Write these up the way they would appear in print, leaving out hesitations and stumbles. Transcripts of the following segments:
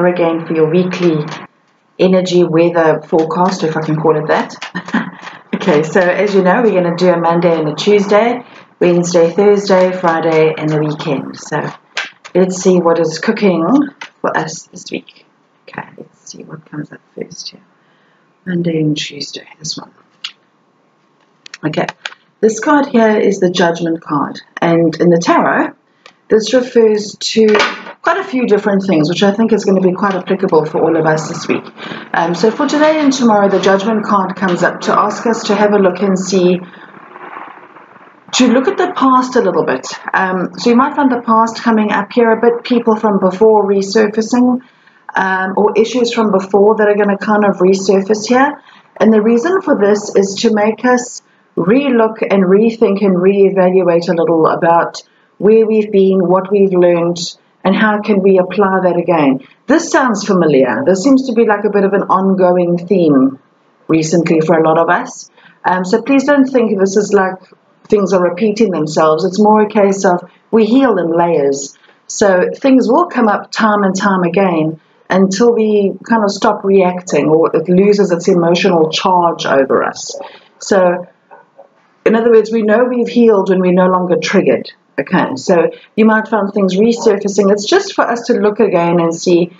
again for your weekly energy weather forecast, if I can call it that. Okay, so as you know, we're going to do a Monday and a Tuesday, Wednesday, Thursday, Friday, and the weekend. So let's see what is cooking for us this week. Okay, let's see what comes up first here. Monday and Tuesday, this one. Okay, this card here is the Judgment card, and in the tarot, this refers to quite a few different things, which I think is going to be quite applicable for all of us this week. So for today and tomorrow, the Judgment card comes up to ask us to have a look and see, to look at the past a little bit. So you might find the past coming up here a bit, people from before resurfacing, or issues from before that are going to kind of resurface here. And the reason for this is to make us relook and rethink and reevaluate a little about where we've been, what we've learned, and how can we apply that again. This sounds familiar. This seems to be like a bit of an ongoing theme recently for a lot of us. So please don't think this is like things are repeating themselves. It's more a case of we heal in layers. So things will come up time and time again until we kind of stop reacting or it loses its emotional charge over us. So in other words, we know we've healed when we're no longer triggered. Okay, so you might find things resurfacing. It's just for us to look again and see,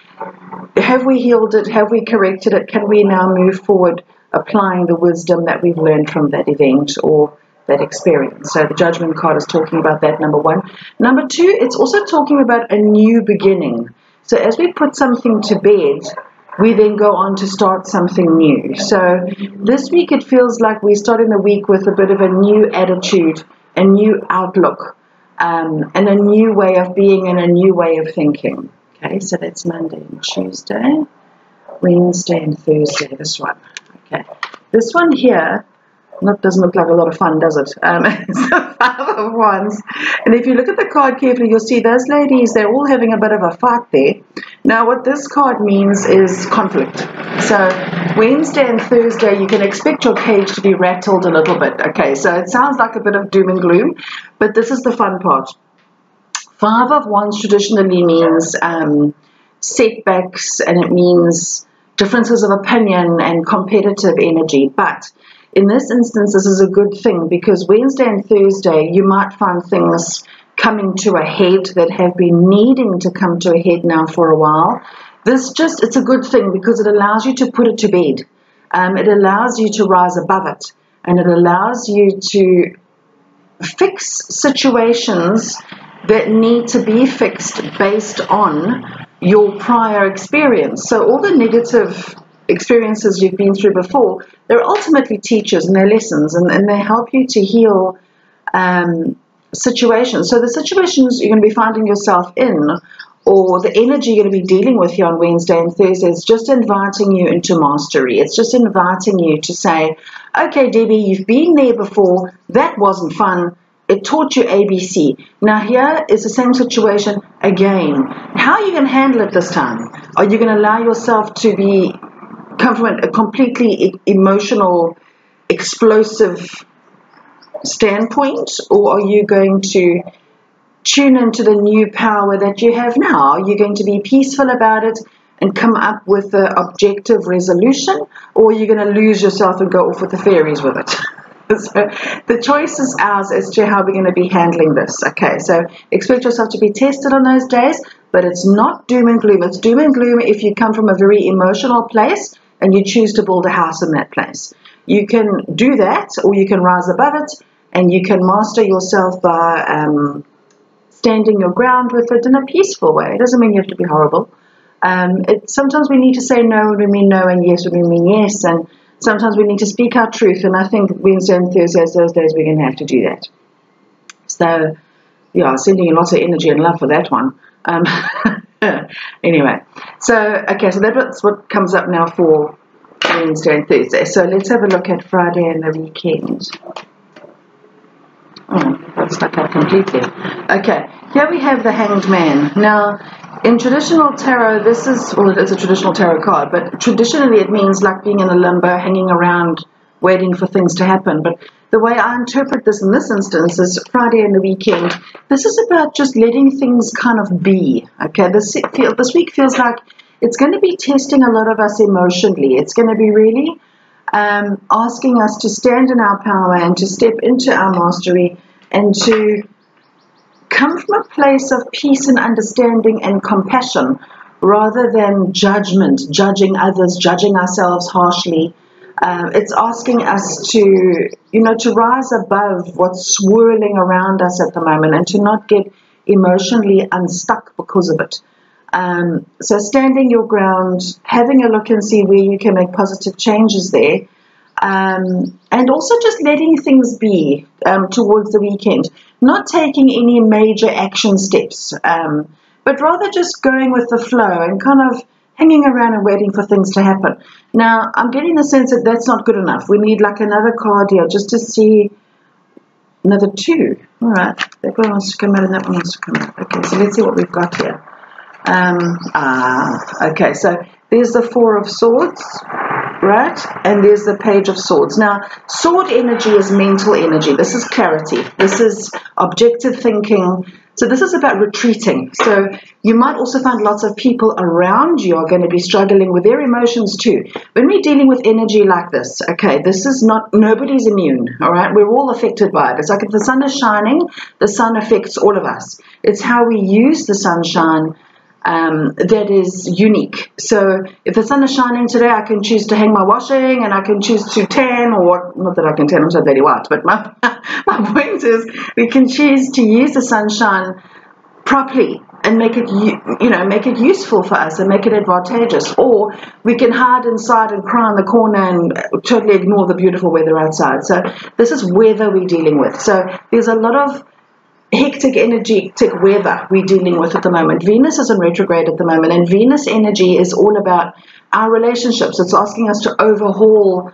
have we healed it? Have we corrected it? Can we now move forward applying the wisdom that we've learned from that event or that experience? So the Judgment card is talking about that, number one. Number two, it's also talking about a new beginning. So as we put something to bed, we then go on to start something new. So this week it feels like we're starting the week with a bit of a new attitude, a new outlook, and a new way of being and a new way of thinking. Okay, so that's Monday and Tuesday, Wednesday and Thursday, this one. Okay, this one here doesn't look like a lot of fun, does it? It's the Five of Wands. And if you look at the card carefully, you'll see those ladies, they're all having a bit of a fight there. Now, what this card means is conflict. So Wednesday and Thursday, you can expect your cage to be rattled a little bit. Okay, so it sounds like a bit of doom and gloom, but this is the fun part. Five of Wands traditionally means setbacks, and it means differences of opinion and competitive energy. But in this instance, this is a good thing because Wednesday and Thursday, you might find things coming to a head that have been needing to come to a head now for a while. It's a good thing because it allows you to put it to bed. It allows you to rise above it, and it allows you to fix situations that need to be fixed based on your prior experience. So all the negative experiences you've been through before, they're ultimately teachers and they're lessons, and they help you to heal situations. So the situations you're going to be finding yourself in, or the energy you're going to be dealing with here on Wednesday and Thursday, is just inviting you into mastery. It's just inviting you to say, okay, Debbie, you've been there before. That wasn't fun. It taught you ABC. Now here is the same situation again. How are you going to handle it this time? Are you going to allow yourself to come from a completely emotional, explosive standpoint, or are you going to tune into the new power that you have now? Are you going to be peaceful about it and come up with an objective resolution, or are you going to lose yourself and go off with the fairies with it? So the choice is ours as to how we're going to be handling this. Okay, so expect yourself to be tested on those days, but it's not doom and gloom. It's doom and gloom if you come from a very emotional place and you choose to build a house in that place. You can do that, or you can rise above it, and you can master yourself by standing your ground with it in a peaceful way. It doesn't mean you have to be horrible. Sometimes we need to say no when we mean no, and yes when we mean yes, and sometimes we need to speak our truth, and I think Wednesday and Thursdays, those days, we're going to have to do that. So, yeah, sending you lots of energy and love for that one. Anyway, so, okay, so that's what comes up now for Wednesday and Thursday. So let's have a look at Friday and the weekend. Oh, got stuck out completely. Okay, here we have the Hanged Man. Now, in traditional tarot, this is, well, it's a traditional tarot card, but traditionally it means like being in a limbo, hanging around, waiting for things to happen. But the way I interpret this in this instance is Friday and the weekend. This is about just letting things kind of be. Okay, this week feels like it's going to be testing a lot of us emotionally. It's going to be really asking us to stand in our power and to step into our mastery and to come from a place of peace and understanding and compassion rather than judgment, judging others, judging ourselves harshly. It's asking us to, to rise above what's swirling around us at the moment and to not get emotionally unstuck because of it. So standing your ground, having a look and see where you can make positive changes there, and also just letting things be towards the weekend, not taking any major action steps, but rather just going with the flow and kind of hanging around and waiting for things to happen. Now, I'm getting the sense that that's not good enough. We need like another card here just to see another 2. All right, that one wants to come out and that one wants to come out. Okay, so let's see what we've got here. Okay, so there's the 4 of Swords, right? And there's the Page of Swords. Now, sword energy is mental energy. This is clarity. This is objective thinking. So this is about retreating. So you might also find lots of people around you are going to be struggling with their emotions too. When we're dealing with energy like this, okay, this is not, nobody's immune, all right? We're all affected by it. It's like if the sun is shining, the sun affects all of us. It's how we use the sunshine that is unique. So if the sun is shining today, I can choose to hang my washing and I can choose to tan, or not that I can tan, I'm so bloody white, but my point is we can choose to use the sunshine properly and make it, make it useful for us and make it advantageous. Or we can hide inside and cry in the corner and totally ignore the beautiful weather outside. So this is weather we're dealing with. So there's a lot of hectic, energetic weather we're dealing with at the moment. Venus is in retrograde at the moment, and Venus energy is all about our relationships. It's asking us to overhaul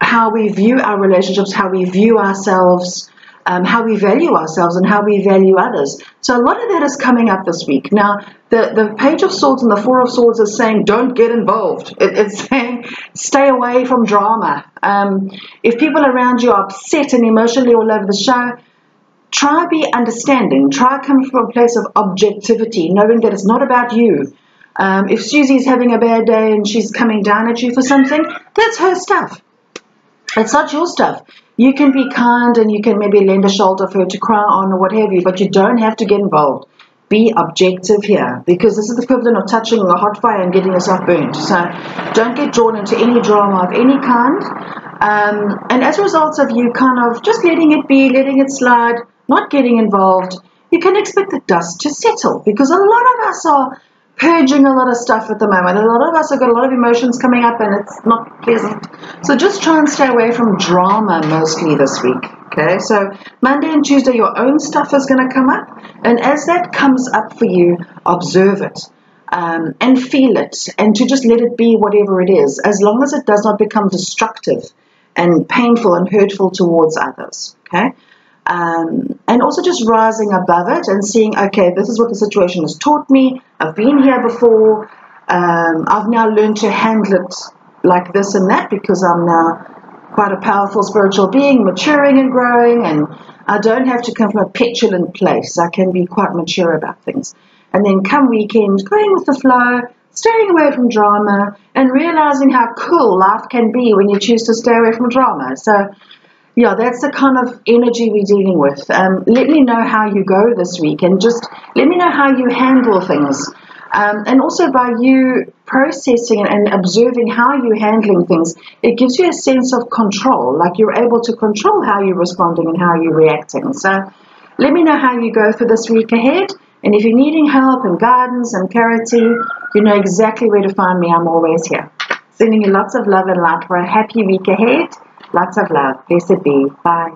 how we view our relationships, how we view ourselves, how we value ourselves and how we value others. So a lot of that is coming up this week. Now, the Page of Swords and the 4 of Swords is saying don't get involved. It's saying stay away from drama. If people around you are upset and emotionally all over the show, try be understanding. Try come from a place of objectivity, knowing that it's not about you. If Susie's having a bad day and she's coming down at you for something, that's her stuff. It's not your stuff. You can be kind and you can maybe lend a shoulder for her to cry on or what have you, but you don't have to get involved. Be objective here, because this is the equivalent of touching a hot fire and getting yourself burnt. So don't get drawn into any drama of any kind. And as a result of you kind of just letting it be, letting it slide, not getting involved, you can expect the dust to settle, because a lot of us are purging a lot of stuff at the moment. A lot of us have got a lot of emotions coming up and it's not pleasant. So just try and stay away from drama mostly this week. Okay, so Monday and Tuesday your own stuff is going to come up, and as that comes up for you, observe it and feel it, and to just let it be whatever it is, as long as it does not become destructive and painful and hurtful towards others. Okay. And also just rising above it and seeing, okay, this is what the situation has taught me. I've been here before. I've now learned to handle it like this and that, because I'm now quite a powerful spiritual being, maturing and growing, and I don't have to come from a petulant place. I can be quite mature about things. And then come weekend, going with the flow, staying away from drama, and realizing how cool life can be when you choose to stay away from drama. So yeah, that's the kind of energy we're dealing with. Let me know how you go this week, and just let me know how you handle things. And also by you processing and observing how you're handling things, it gives you a sense of control, like you're able to control how you're responding and how you're reacting. So let me know how you go for this week ahead. And if you're needing help and guidance and clarity, you know exactly where to find me. I'm always here. Sending you lots of love and light for a happy week ahead. Lots of love. Blessed be. Bye.